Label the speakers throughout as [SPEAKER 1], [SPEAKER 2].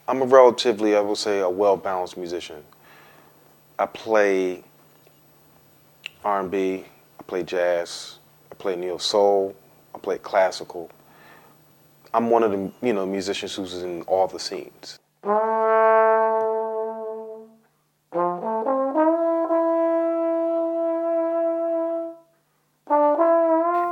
[SPEAKER 1] I'm a relatively, I would say, a well-balanced musician. I play R&B, I play jazz, I play neo soul, I play classical. I'm one of the musicians who's in all the scenes.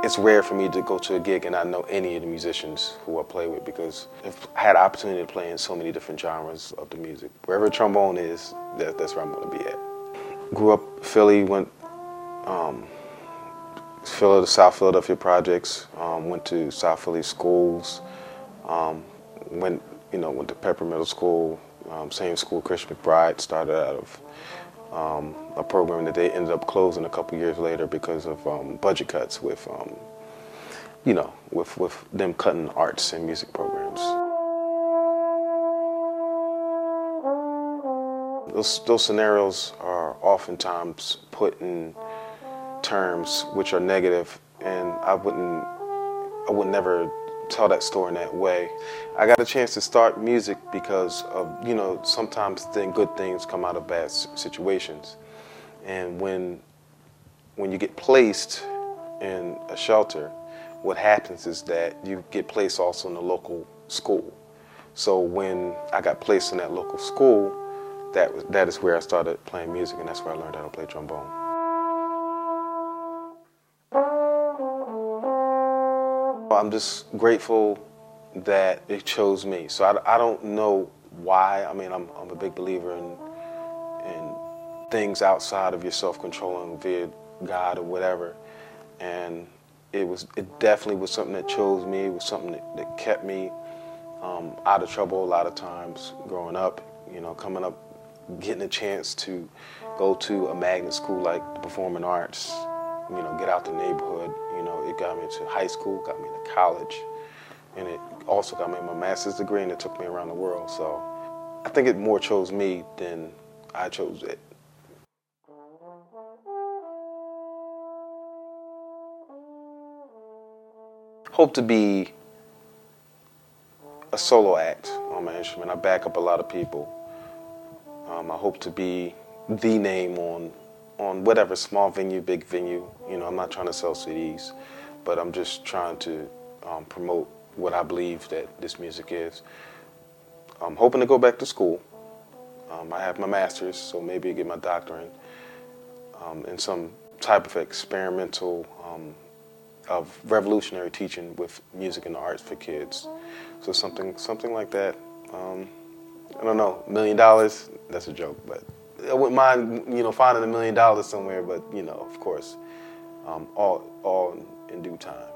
[SPEAKER 1] It's rare for me to go to a gig and not know any of the musicians who I play with, because I've had the opportunity to play in so many different genres of the music. Wherever trombone is, that's where I'm going to be at. Grew up in Philly, went South Philadelphia projects, went to South Philly schools, went to Pepper Middle School, same school, Christian McBride. Started out of a program that they ended up closing a couple years later because of budget cuts with them cutting arts and music programs. Those scenarios are oftentimes put in terms which are negative, and I would never tell that story in that way. I got a chance to start music because of, sometimes good things come out of bad situations. And when you get placed in a shelter, what happens is that you get placed also in a local school. So when I got placed in that local school, that is where I started playing music, and that's where I learned how to play trombone. I'm just grateful that it chose me. So I don't know why. I mean, I'm a big believer in things outside of your self-controlling via God or whatever. And it definitely was something that chose me. It was something that kept me out of trouble a lot of times growing up. Coming up, getting a chance to go to a magnet school like the Performing Arts, get out the neighborhood. It got me into high school, got me into college, and it also got me my master's degree, and it took me around the world. So I think it more chose me than I chose it. Hope to be a solo act on my instrument. I back up a lot of people. I hope to be the name on whatever, small venue, big venue. I'm not trying to sell CDs, but I'm just trying to promote what I believe that this music is. I'm hoping to go back to school. I have my master's, so maybe get my doctorate in some type of experimental of revolutionary teaching with music and the arts for kids. So something like that. I don't know, $1 million, that's a joke, but I wouldn't mind, finding $1 million somewhere, but, of course, all in due time.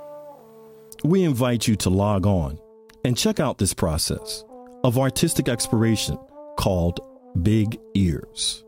[SPEAKER 2] We invite you to log on and check out this process of artistic exploration called Big Ears.